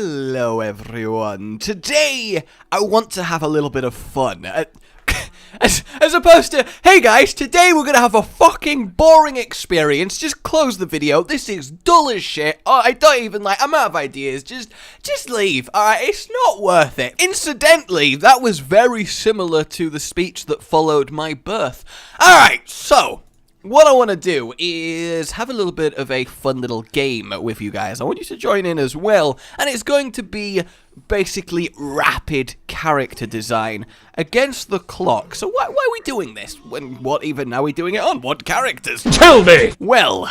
Hello everyone. Today I want to have a little bit of fun. As opposed to, hey guys, today we're gonna have a fucking boring experience. Just close the video. This is dull as shit. Oh, I don't even I'm out of ideas. Just leave. Alright, it's not worth it. Incidentally, that was very similar to the speech that followed my birth. Alright, so what I want to do is have a little bit of a fun little game with you guys. I want you to join in as well, and it's going to be basically rapid character design against the clock. So why are we doing this? What even are we doing it on? What characters? Tell me! Well,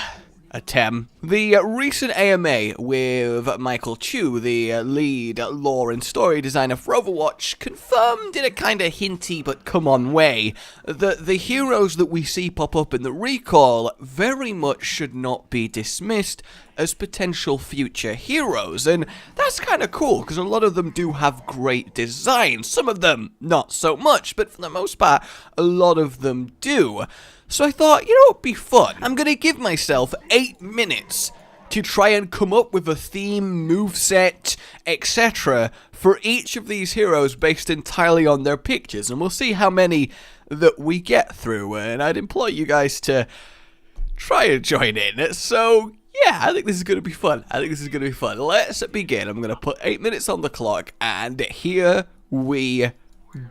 Atem, the recent AMA with Michael Chu, the lead lore and story designer for Overwatch, confirmed in a kind of hinty but come on way that the heroes that we see pop up in the recall very much should not be dismissed as potential future heroes, and that's kind of cool because a lot of them do have great designs. Some of them not so much, but for the most part a lot of them do. So I thought, you know what would be fun? I'm gonna give myself 8 minutes to try and come up with a theme, moveset, etc. for each of these heroes based entirely on their pictures, and we'll see how many that we get through, and I'd implore you guys to try and join in. So yeah, I think this is going to be fun. Let's begin. I'm going to put 8 minutes on the clock, and here we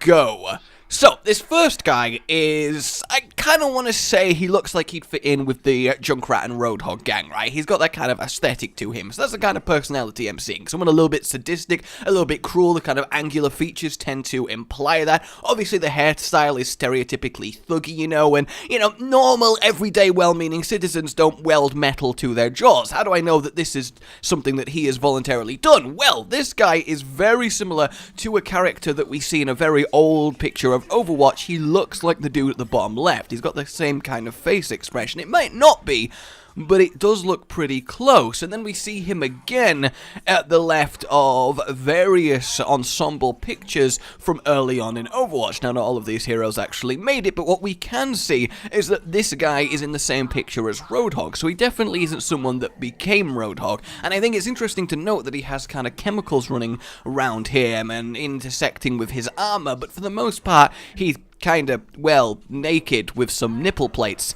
go. So, this first guy is, I kind of want to say he looks like he'd fit in with the Junkrat and Roadhog gang, right? He's got that kind of aesthetic to him, so that's the kind of personality I'm seeing. Someone a little bit sadistic, a little bit cruel, the kind of angular features tend to imply that. Obviously, the hairstyle is stereotypically thuggy, you know, and, you know, normal, everyday, well-meaning citizens don't weld metal to their jaws. How do I know that this is something that he has voluntarily done? Well, this guy is very similar to a character that we see in a very old picture of Overwatch. He looks like the dude at the bottom left. He's got the same kind of face expression. It might not be, but it does look pretty close. And then we see him again at the left of various ensemble pictures from early on in Overwatch. Now, not all of these heroes actually made it, but what we can see is that this guy is in the same picture as Roadhog, so he definitely isn't someone that became Roadhog. And I think it's interesting to note that he has kind of chemicals running around him and intersecting with his armor, but for the most part, he's kind of, well, naked with some nipple plates.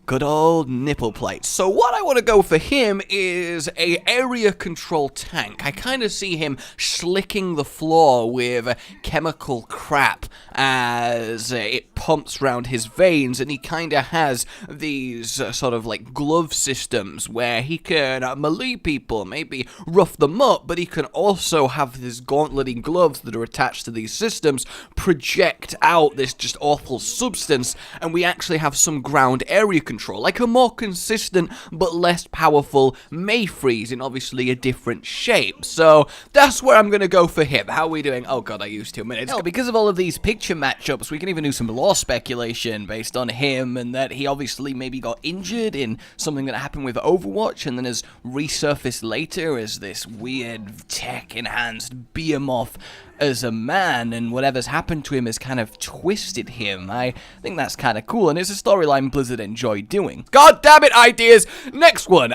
Good old nipple plates. So what I want to go for him is a area control tank. I kind of see him slicking the floor with chemical crap as it pumps around his veins, and he kind of has these sort of like glove systems where he can melee people, maybe rough them up, but he can also have his gauntleting gloves that are attached to these systems project out this just awful substance, and we actually have some ground area control, like a more consistent but less powerful Mayfreeze in obviously a different shape. So that's where I'm gonna go for him. How are we doing? Oh god, I used 2 minutes. Because of all of these picture matchups, we can even do some lore speculation based on him, and that he obviously maybe got injured in something that happened with Overwatch and then has resurfaced later as this weird tech-enhanced behemoth as a man, and whatever's happened to him has kind of twisted him. I think that's kind of cool, and it's a storyline Blizzard enjoy doing. God damn it, ideas! Next one.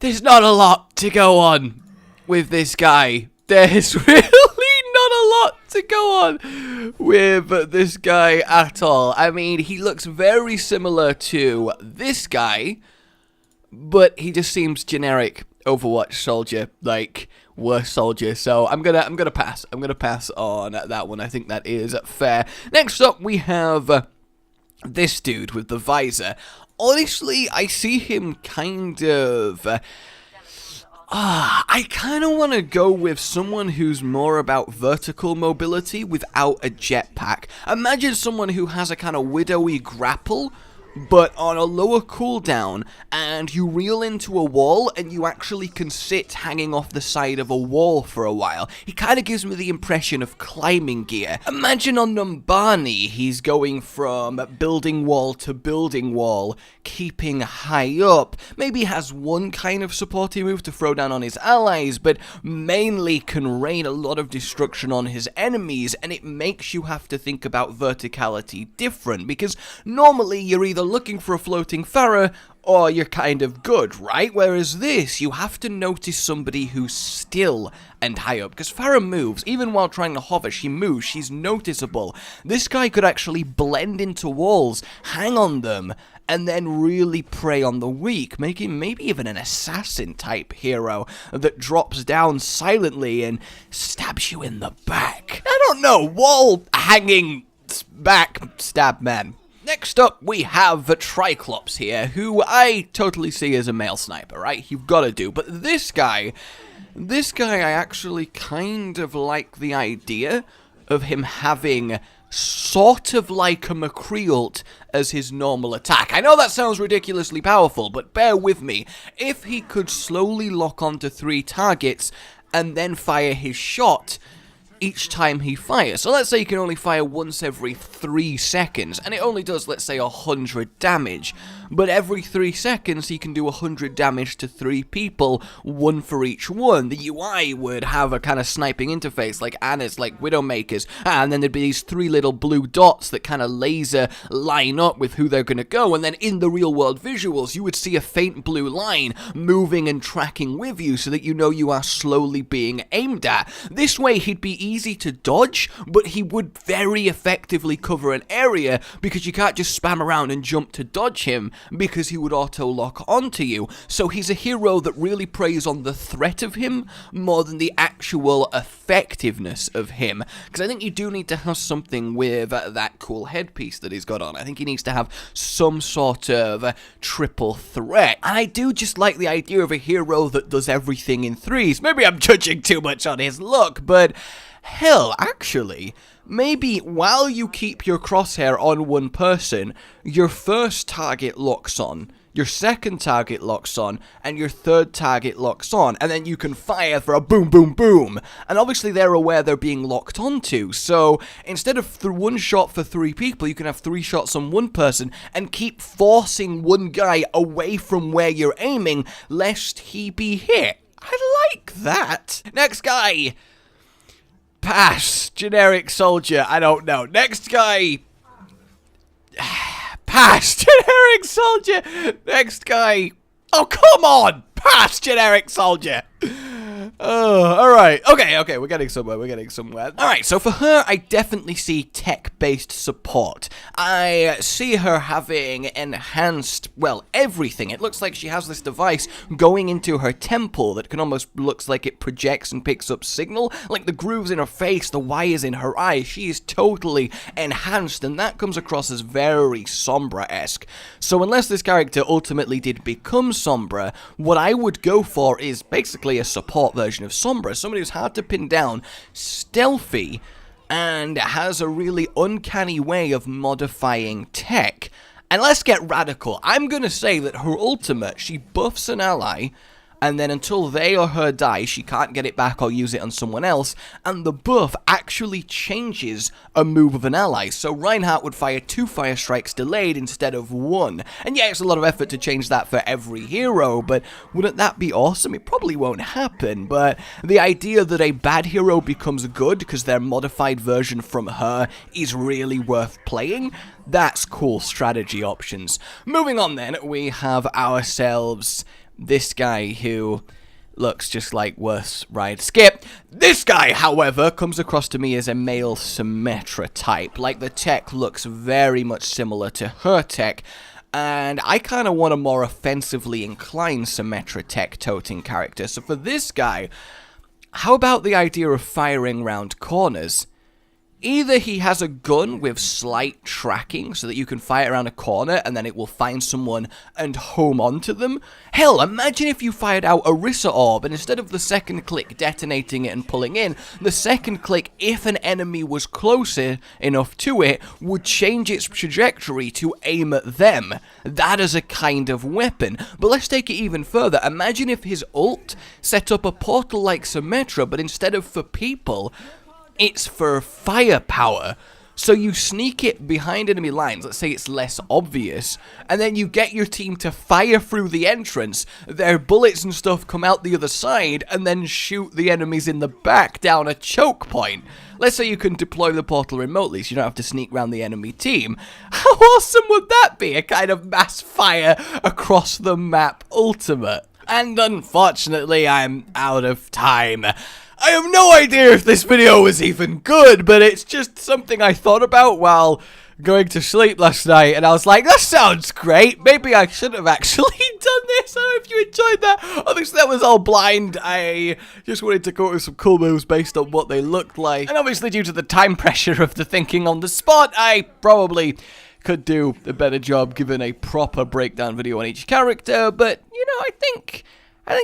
There's not a lot to go on with this guy. There's really not a lot to go on with this guy at all. I mean, he looks very similar to this guy, but he just seems generic Overwatch soldier, like worse soldier. So I'm gonna pass. I'm gonna pass on that one. I think that is fair. Next up, we have this dude with the visor. Honestly, I see him kind of. I kind of want to go with someone who's more about vertical mobility without a jetpack. Imagine someone who has a kind of widowy grapple, but on a lower cooldown, and you reel into a wall, and you actually can sit hanging off the side of a wall for a while. He kind of gives me the impression of climbing gear. Imagine on Numbani, he's going from building wall to building wall, keeping high up. Maybe has one kind of supporty move to throw down on his allies, but mainly can rain a lot of destruction on his enemies, and it makes you have to think about verticality different, because normally you're either looking for a floating Pharah, or you're kind of good, right? Whereas this, you have to notice somebody who's still and high up, because Pharah moves. Even while trying to hover, she moves. She's noticeable. This guy could actually blend into walls, hang on them, and then really prey on the weak, making maybe even an assassin-type hero that drops down silently and stabs you in the back. I don't know, wall-hanging back stab man. Next up, we have the Triclops here, who I totally see as a male sniper, right? You've got to do. But this guy I actually kind of like the idea of him having sort of like a McCree ult as his normal attack. I know that sounds ridiculously powerful, but bear with me. If he could slowly lock onto 3 targets and then fire his shot each time he fires. So let's say you can only fire once every 3 seconds, and it only does, let's say, 100 damage. But every 3 seconds, he can do 100 damage to 3 people, 1 for each one. The UI would have a kind of sniping interface, like Anna's, like Widowmaker's, and then there'd be these 3 little blue dots that kind of laser line up with who they're going to go, and then in the real-world visuals, you would see a faint blue line moving and tracking with you so that you know you are slowly being aimed at. This way, he'd be easy to dodge, but he would very effectively cover an area because you can't just spam around and jump to dodge him because he would auto-lock onto you. So he's a hero that really preys on the threat of him more than the actual effectiveness of him. Because I think you do need to have something with that cool headpiece that he's got on. I think he needs to have some sort of triple threat. And I do just like the idea of a hero that does everything in 3s. Maybe I'm judging too much on his look, but hell, actually, maybe while you keep your crosshair on one person, your first target locks on, your second target locks on, and your third target locks on, and then you can fire for a boom, boom, boom. And obviously they're aware they're being locked onto, so instead of 1 shot for 3 people, you can have 3 shots on 1 person and keep forcing one guy away from where you're aiming, lest he be hit. I like that. Next guy. Pass. Generic soldier. I don't know. Next guy. Pass. Generic soldier. Next guy. Oh, come on. Pass. Generic soldier. Alright. Okay, we're getting somewhere. Alright, so for her, I definitely see tech-based support. I see her having enhanced, well, everything. It looks like she has this device going into her temple that can almost looks like it projects and picks up signal. Like the grooves in her face, the wires in her eyes. She is totally enhanced, and that comes across as very Sombra-esque. So unless this character ultimately did become Sombra, what I would go for is basically a support version of Sombra, somebody who's hard to pin down, stealthy, and has a really uncanny way of modifying tech. And let's get radical. I'm gonna say that her ultimate, she buffs an ally, and then until they or her die, she can't get it back or use it on someone else, and the buff actually changes a move of an ally. So Reinhardt would fire 2 fire strikes delayed instead of 1. And yeah, it's a lot of effort to change that for every hero, but wouldn't that be awesome? It probably won't happen, but the idea that a bad hero becomes good because their modified version from her is really worth playing, that's cool strategy options. Moving on then, we have ourselves this guy who looks just like worse ride skip. This guy, however, comes across to me as a male Symmetra type. Like the tech looks very much similar to her tech, and I kind of want a more offensively inclined Symmetra tech toting character. So for this guy, how about the idea of firing round corners? Either he has a gun with slight tracking so that you can fire around a corner and then it will find someone and home onto them. Hell, imagine if you fired out a Rissa orb and instead of the second click detonating it and pulling in, the second click, if an enemy was closer enough to it, would change its trajectory to aim at them. That is a kind of weapon. But let's take it even further. Imagine if his ult set up a portal like Symmetra, but instead of for people, it's for firepower. So you sneak it behind enemy lines, let's say it's less obvious, and then you get your team to fire through the entrance, their bullets and stuff come out the other side, and then shoot the enemies in the back down a choke point. Let's say you can deploy the portal remotely, so you don't have to sneak around the enemy team. How awesome would that be? A kind of mass fire across the map ultimate. And unfortunately, I'm out of time. I have no idea if this video was even good, but it's just something I thought about while going to sleep last night, and I was like, that sounds great. Maybe I should have actually done this. I don't know if you enjoyed that. Obviously, that was all blind. I just wanted to come up with some cool moves based on what they looked like. And obviously, due to the time pressure of the thinking on the spot, I probably could do a better job giving a proper breakdown video on each character, but, you know, I think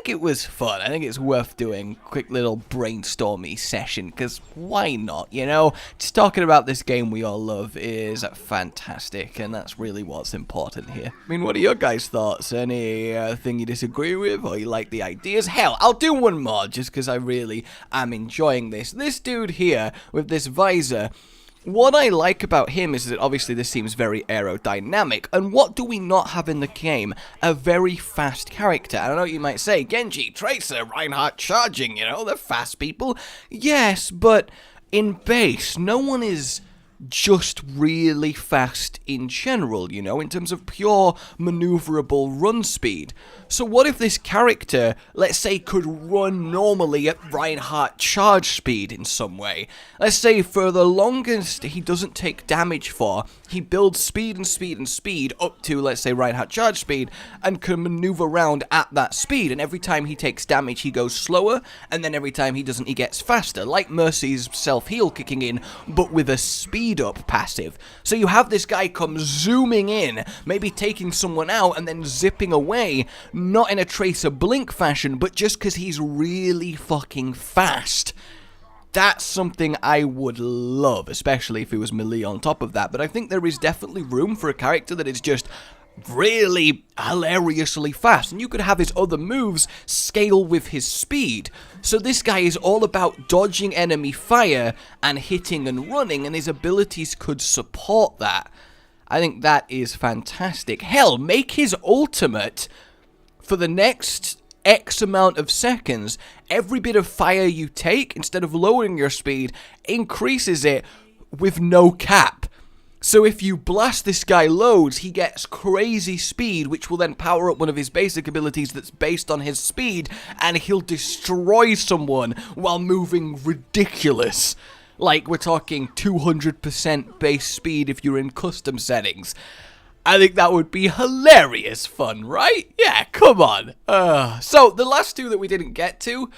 it was fun. I think it's worth doing a quick little brainstormy session, because why not, you know? Just talking about this game we all love is fantastic, and that's really what's important here. I mean, what are your guys' thoughts? Anything you disagree with, or you like the ideas? Hell, I'll do one more, just because I really am enjoying this. This dude here, with this visor, what I like about him is that obviously this seems very aerodynamic, and what do we not have in the game? A very fast character. I don't know what you might say, Genji, Tracer, Reinhardt charging, you know, they're fast people. Yes, but in base, no one is just really fast in general, you know, in terms of pure maneuverable run speed. So what if this character, let's say, could run normally at Reinhardt charge speed in some way? Let's say for the longest he doesn't take damage for, he builds speed and speed and speed up to, let's say, Reinhardt charge speed, and can maneuver around at that speed, and every time he takes damage he goes slower, and then every time he doesn't he gets faster, like Mercy's self-heal kicking in, but with a speed up passive. So you have this guy come zooming in, maybe taking someone out and then zipping away, not in a Tracer Blink fashion, but just because he's really fucking fast. That's something I would love, especially if it was melee on top of that, but I think there is definitely room for a character that is just really hilariously fast, and you could have his other moves scale with his speed. So this guy is all about dodging enemy fire and hitting and running, and his abilities could support that. I think that is fantastic. Hell, make his ultimate for the next X amount of seconds. Every bit of fire you take, instead of lowering your speed, increases it with no cap. So if you blast this guy loads, he gets crazy speed, which will then power up one of his basic abilities that's based on his speed, and he'll destroy someone while moving ridiculous. Like, we're talking 200% base speed if you're in custom settings. I think that would be hilarious fun, right? Yeah, come on. So, the last two that we didn't get to,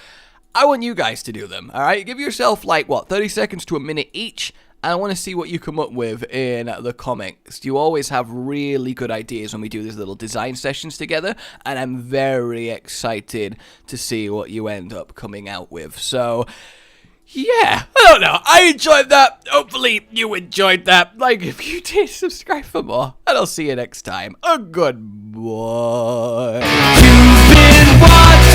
I want you guys to do them, alright? Give yourself, like, what, 30 seconds to a minute each, and I want to see what you come up with in the comments. You always have really good ideas when we do these little design sessions together, and I'm very excited to see what you end up coming out with. So, yeah, I don't know. I enjoyed that. Hopefully you enjoyed that. Like, if you did, subscribe for more, and I'll see you next time. A good boy. You've been watching.